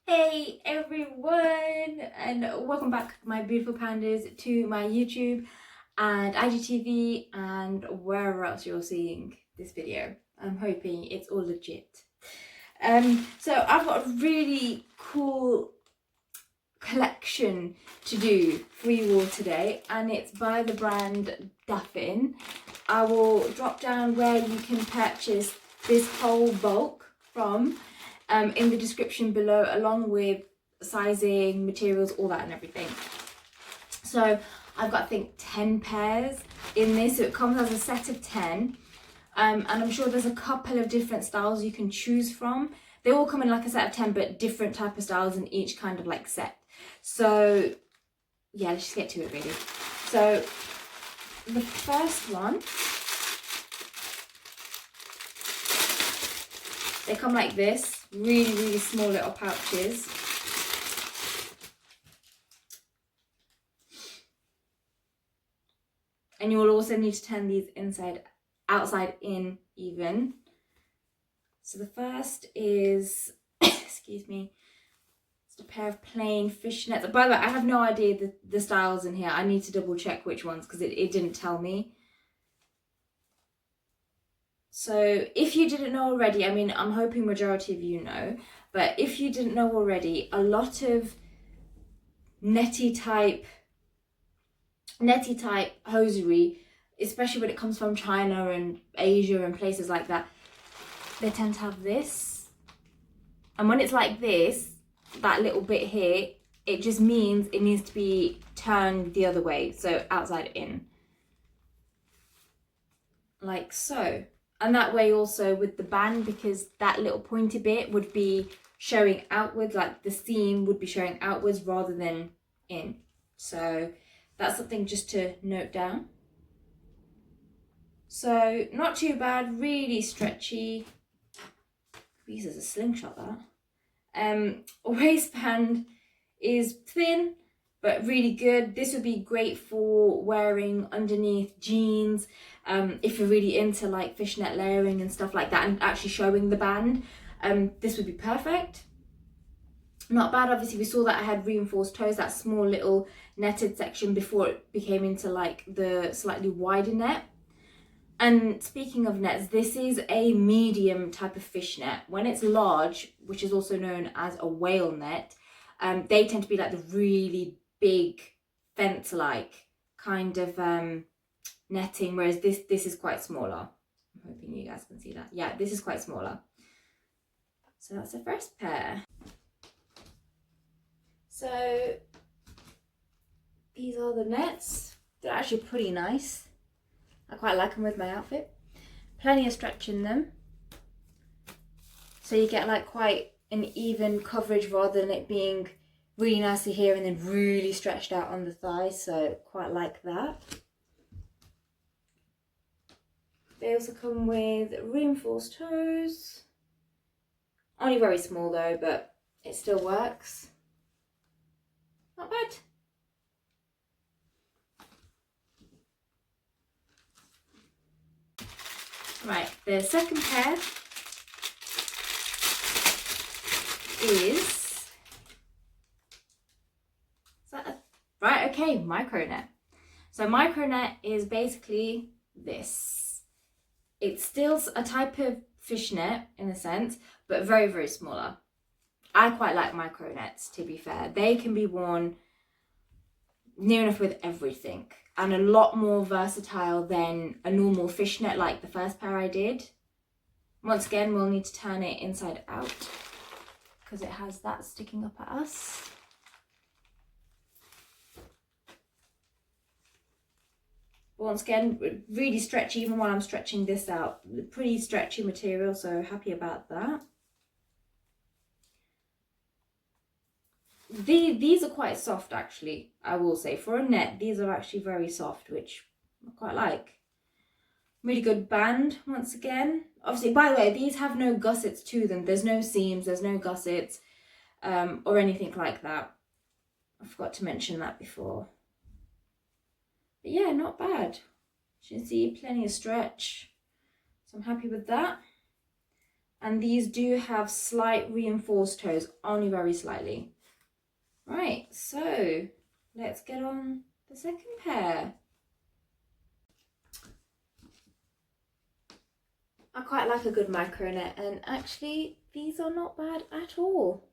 Hey everyone, and welcome back, my beautiful pandas, to my YouTube and IGTV and wherever else you're seeing this video. I'm hoping it's all legit. So I've got a really cool collection to do for you all today, and it's by the brand Duufin. I will drop down where you can purchase this whole bulk from in the description below, along with sizing, materials, all that and everything. So I've got, I think, 10 pairs in this, so it comes as a set of 10, and I'm sure there's a couple of different styles you can choose from. They all come in like a set of 10, but different type of styles in each kind of like set. So yeah, let's just get to it really. So the first one, they come like this, really small little pouches. And you will also need to turn these outside in even. So the first is, excuse me, it's a pair of plain fishnets. By the way, I have no idea the styles in here. I need to double check which ones because it didn't tell me. So if you didn't know already, I mean, I'm hoping majority of you know, but if you didn't know already, a lot of netty type hosiery, especially when it comes from China and Asia and places like that, they tend to have this. And when it's like this, that little bit here, it just means it needs to be turned the other way, so outside in, like so. And that way also with the band, because that little pointy bit would be showing outwards, like the seam would be showing outwards rather than in. So that's something just to note down. So not too bad, really stretchy. Use as a slingshot that. Waistband is thin but really good. This would be great for wearing underneath jeans, if you're really into like fishnet layering and stuff like that and actually showing the band. This would be perfect. Not bad. Obviously we saw that I had reinforced toes, that small little netted section, before it became into like the slightly wider net. And speaking of nets, this is a medium type of fishnet. When it's large, which is also known as a whale net, they tend to be like the really big fence-like kind of netting, whereas this is quite smaller. I'm hoping you guys can see that. Yeah, this is quite smaller. So that's the first pair. So these are the nets. They're actually pretty nice. I quite like them with my outfit. Plenty of stretch in them, so you get like quite an even coverage rather than it being really nicely here and then really stretched out on the thighs. So quite like that. They also come with reinforced toes. Only very small though, but it still works. Not bad. Right, the second pair is that right? Okay, micro net. So micro net is basically this. It's still a type of fishnet in a sense, but very smaller. I quite like micro nets, to be fair. They can be worn near enough with everything, and a lot more versatile than a normal fishnet like the first pair I did. Once again, we'll need to turn it inside out because it has that sticking up at us. Once again, really stretchy, even while I'm stretching this out. Pretty stretchy material, so happy about that. These are quite soft actually, I will say. For a net, these are actually very soft, which I quite like. Really good band, once again. Obviously, by the way, these have no gussets to them. There's no seams, there's no gussets, or anything like that. I forgot to mention that before. But yeah, not bad. As you can see, plenty of stretch. So I'm happy with that. And these do have slight reinforced toes, only very slightly. Right, so let's get on the second pair. I quite like a good micro net, and actually these are not bad at all.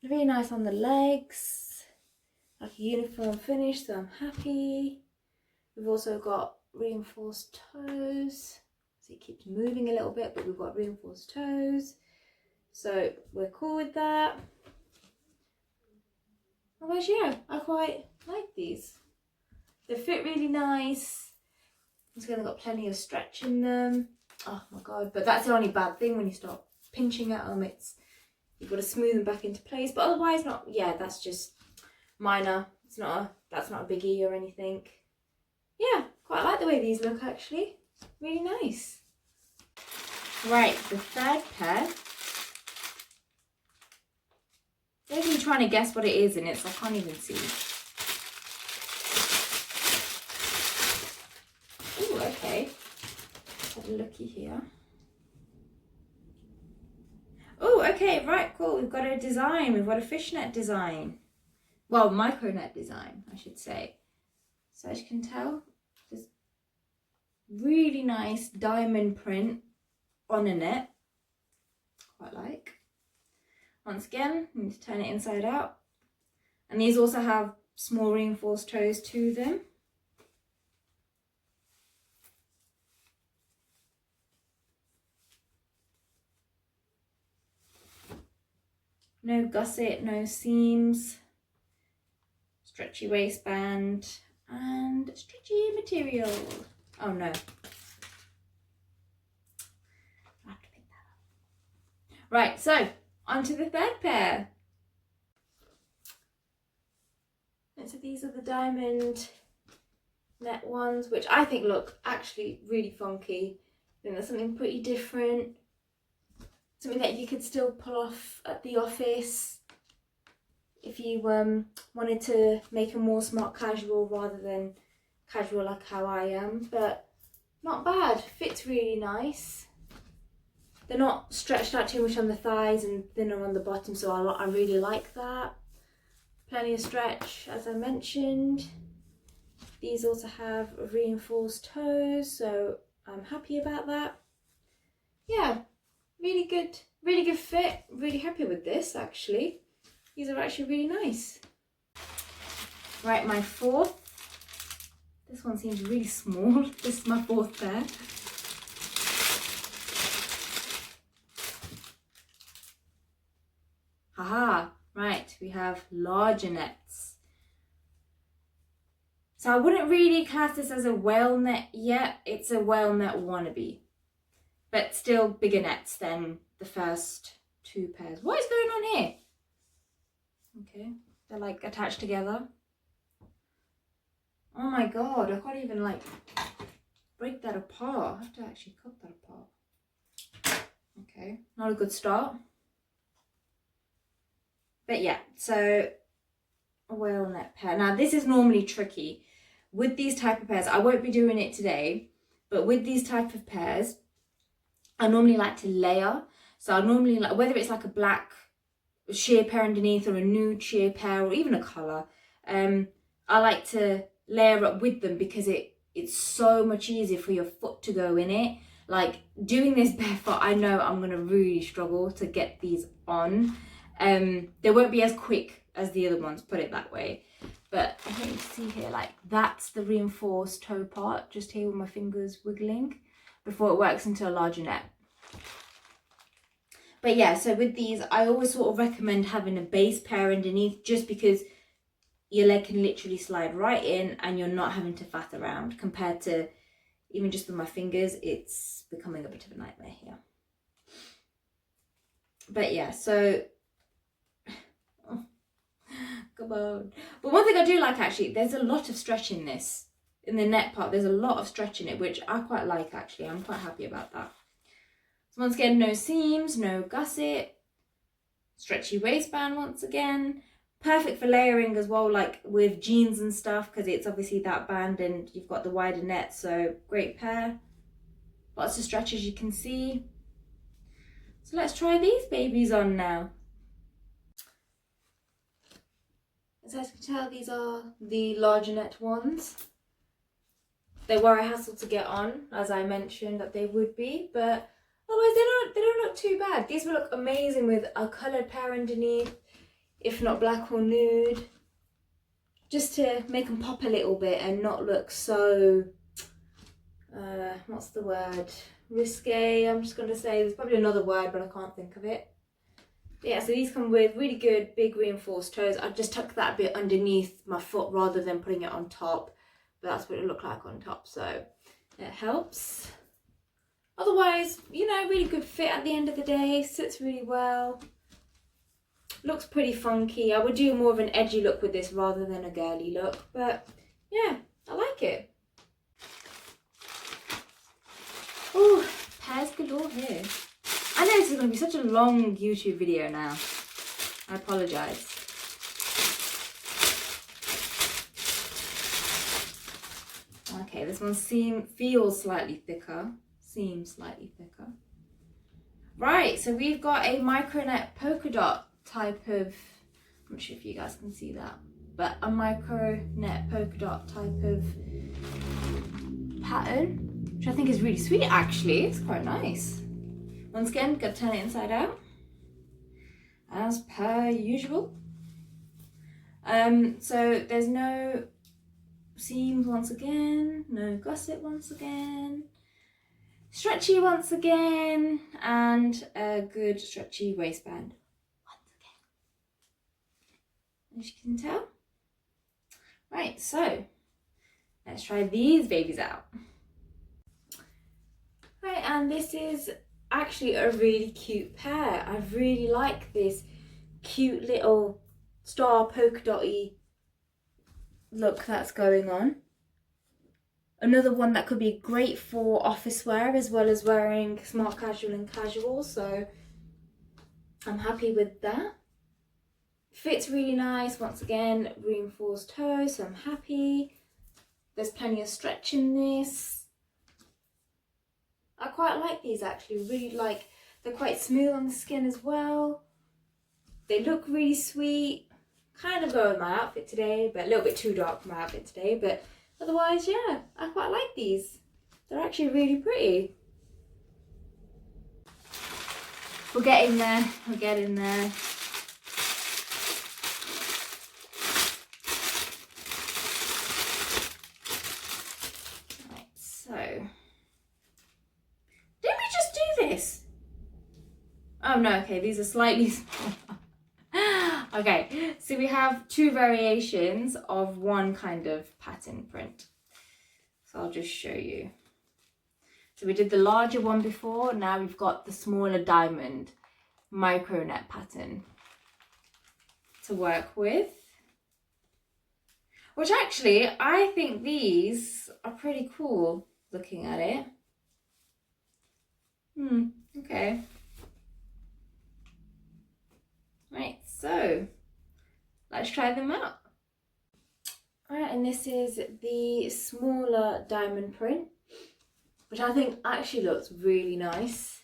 Really nice on the legs, like a uniform finish, so I'm happy. We've also got reinforced toes, so it keeps moving a little bit, but we've got reinforced toes, so we're cool with that. Otherwise, yeah, I quite like these. They fit really nice. It's gonna got plenty of stretch in them. Oh my god! But that's the only bad thing when you start pinching at them. You've got to smooth them back into place. But otherwise, not. Yeah, that's just minor. That's not a biggie or anything. Yeah, quite like the way these look actually. Really nice. Right, the third pair. They're even trying to guess what it is, and I can't even see. Oh, okay. Have a looky here. Oh, okay, right, cool. We've got a design. We've got a fishnet design. Well, micro net design, I should say. So as you can tell, there's really nice diamond print on a net. Quite like. Once again, you need to turn it inside out. And these also have small reinforced toes to them. No gusset, no seams, stretchy waistband, and stretchy material. Oh no. I have to pick that up. Right, so on to the third pair. And so these are the diamond net ones, which I think look actually really funky. I think that's something pretty different. Something that you could still pull off at the office if you wanted to make a more smart casual rather than casual like how I am. But not bad, fits really nice. They're not stretched out too much on the thighs and thinner on the bottom, so I really like that. Plenty of stretch, as I mentioned. These also have reinforced toes, so I'm happy about that. Yeah, really good fit. Really happy with this actually. These are actually really nice. Right, my fourth. This one seems really small. This is my fourth pair. Haha, right, we have larger nets. So I wouldn't really class this as a whale net yet. It's a whale net wannabe. But still bigger nets than the first two pairs. What is going on here? Okay, they're like attached together. Oh my god, I can't even like break that apart. I have to actually cut that apart. Okay, not a good start. But yeah, so a whale net pair. Now this is normally tricky. With these type of pairs, I won't be doing it today, but with these type of pairs, I normally like to layer. So I normally like, whether it's like a black sheer pair underneath or a nude sheer pair or even a colour, I like to layer up with them because it's so much easier for your foot to go in it. Like doing this barefoot, I know I'm gonna really struggle to get these on. They won't be as quick as the other ones, put it that way. But I think you see here, like that's the reinforced toe part, just here with my fingers wiggling before it works into a larger net. But yeah, so with these, I always sort of recommend having a base pair underneath just because your leg can literally slide right in and you're not having to faff around, compared to even just with my fingers, it's becoming a bit of a nightmare here. But yeah, so come on. But one thing I do like actually, there's a lot of stretch in this. In the net part, there's a lot of stretch in it, which I quite like actually. I'm quite happy about that. So once again, no seams, no gusset. Stretchy waistband once again. Perfect for layering as well, like with jeans and stuff, because it's obviously that band and you've got the wider net, so great pair. Lots of stretch, as you can see. So let's try these babies on now. As you can tell, these are the larger net ones. They were a hassle to get on, as I mentioned that they would be, but otherwise they don't look too bad. These will look amazing with a coloured pair underneath, if not black or nude, just to make them pop a little bit and not look so, what's the word, risque. I'm just going to say, there's probably another word but I can't think of it. But yeah, so these come with really good big reinforced toes. I just tuck that a bit underneath my foot rather than putting it on top, but that's what it looked like on top, so it helps. Otherwise, you know, really good fit at the end of the day, sits really well. Looks pretty funky. I would do more of an edgy look with this rather than a girly look, but yeah, I like it. Oh, pairs galore here. I know this is going to be such a long YouTube video now. I apologise. Okay, this one feels slightly thicker. Seems slightly thicker. Right, so we've got a micronet polka dot type of, I'm not sure if you guys can see that, but a micronet polka dot type of pattern, which I think is really sweet actually. It's quite nice. Once again, got to turn it inside out, as per usual. So there's no seams once again, no gusset once again, stretchy once again, and a good stretchy waistband once again, as you can tell. Right, so let's try these babies out. Right, and this is actually a really cute pair. I really like this cute little star polka dotty look that's going on. Another one that could be great for office wear as well as wearing smart casual and casual, so I'm happy with that. Fits really nice, once again reinforced toes, so I'm happy. There's plenty of stretch in this. I quite like these actually, really like, they're quite smooth on the skin as well. They look really sweet, kind of go with my outfit today, but a little bit too dark for my outfit today, but otherwise, yeah, I quite like these. They're actually really pretty. We're getting there, we're getting there. Right, so, didn't we just do this? Oh no, okay, these are slightly smaller. Okay, so we have two variations of one kind of pattern print. So I'll just show you. So we did the larger one before, now we've got the smaller diamond micronet pattern to work with. Which actually, I think these are pretty cool looking at it. Okay. Right, so let's try them out. Alright, and this is the smaller diamond print, which I think actually looks really nice.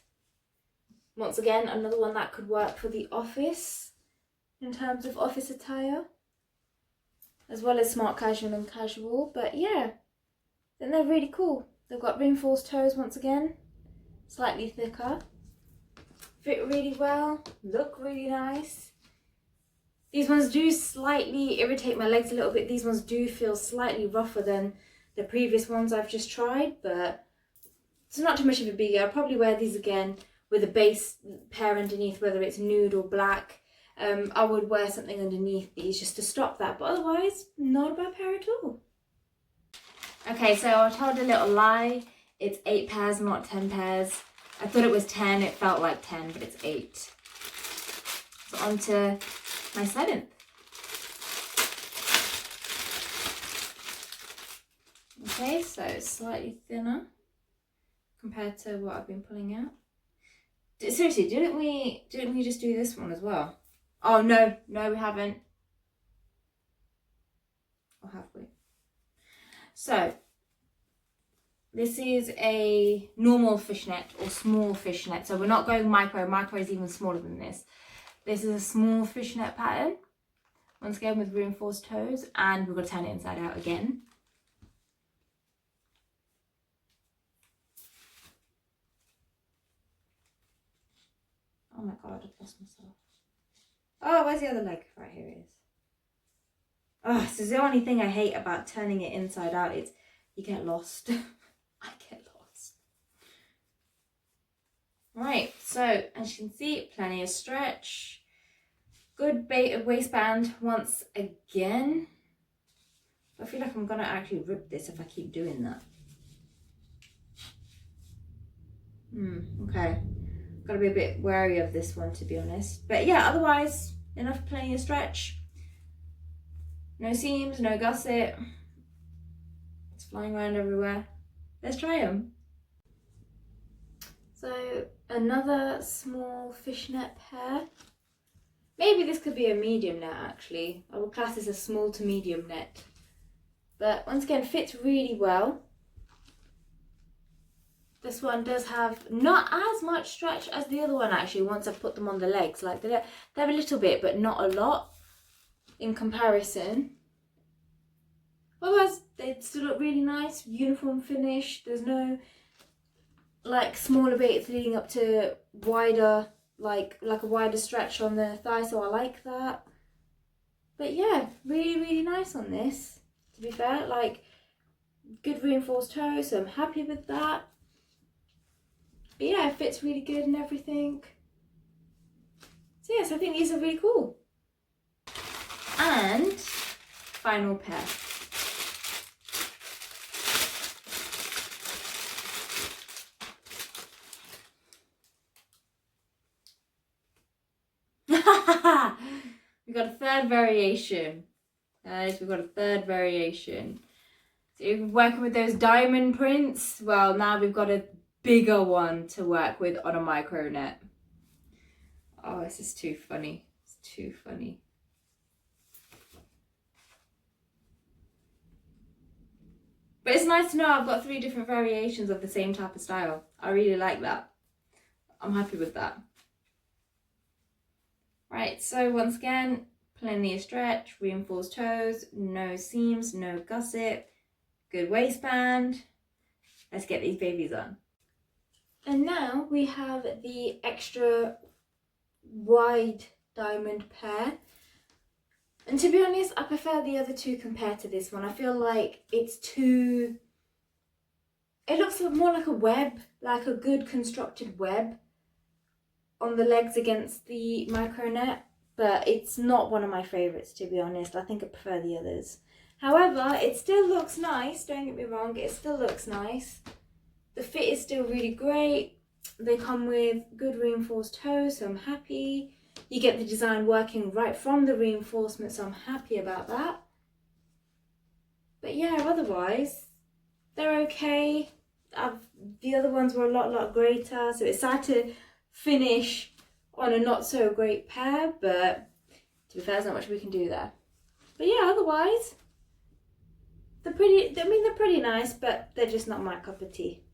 Once again, another one that could work for the office in terms of office attire, as well as smart casual and casual. But yeah, then they're really cool. They've got reinforced toes once again, slightly thicker. Fit really well, look really nice. These ones do slightly irritate my legs a little bit. These ones do feel slightly rougher than the previous ones I've just tried, but it's not too much of a biggie. I'll probably wear these again with a base pair underneath, whether it's nude or black. I would wear something underneath these just to stop that, but otherwise, not a bad pair at all. Okay, so I told a little lie. It's 8 pairs, not 10 pairs. I thought it was 10, it felt like 10, but it's 8. So on to my 7th. Okay, so it's slightly thinner compared to what I've been pulling out. Seriously, didn't we just do this one as well? Oh no, we haven't. Or have we? So This is a normal fishnet or small fishnet. So we're not going micro. Micro is even smaller than this. This is a small fishnet pattern. Once again with reinforced toes, and we're going to turn it inside out again. Oh my god, I've lost myself. Oh, where's the other leg? Right, here it is. Oh, this is the only thing I hate about turning it inside out. It's you get lost. I get lost. Right, so as you can see, plenty of stretch. Good waistband once again. I feel like I'm gonna actually rip this if I keep doing that. Okay. Gotta be a bit wary of this one, to be honest. But yeah, otherwise, plenty of stretch. No seams, no gusset. It's flying around everywhere. Let's try them. So another small fishnet pair. Maybe this could be a medium net actually. I would class this as small to medium net. But once again, fits really well. This one does have not as much stretch as the other one actually once I've put them on the legs. Like they have a little bit, but not a lot in comparison. Otherwise, they still look really nice, uniform finish. There's no like smaller bits leading up to wider, like a wider stretch on the thigh, so I like that. But yeah, really, really nice on this, to be fair. Like, good reinforced toes, so I'm happy with that. But yeah, it fits really good and everything. So yes, I think these are really cool. And final pair. We've got a third variation. Guys, we've got a third variation. So if you're working with those diamond prints, well, now we've got a bigger one to work with on a micro net. Oh, this is too funny. It's too funny. But it's nice to know I've got 3 different variations of the same type of style. I really like that. I'm happy with that. Right, so once again, plenty of stretch, reinforced toes, no seams, no gusset, good waistband. Let's get these babies on. And now we have the extra wide diamond pair. And to be honest, I prefer the other two compared to this one. I feel like it's too... It looks more like a web, like a good constructed web on the legs against the micro net. But it's not one of my favourites, to be honest. I think I prefer the others. However, it still looks nice, don't get me wrong, it still looks nice. The fit is still really great. They come with good reinforced toes, so I'm happy. You get the design working right from the reinforcement, so I'm happy about that. But yeah, otherwise, they're okay. The other ones were a lot greater, so it's sad to finish on a not so great pair, but to be fair, there's not much we can do there. But yeah, otherwise, they're pretty nice, but they're just not my cup of tea.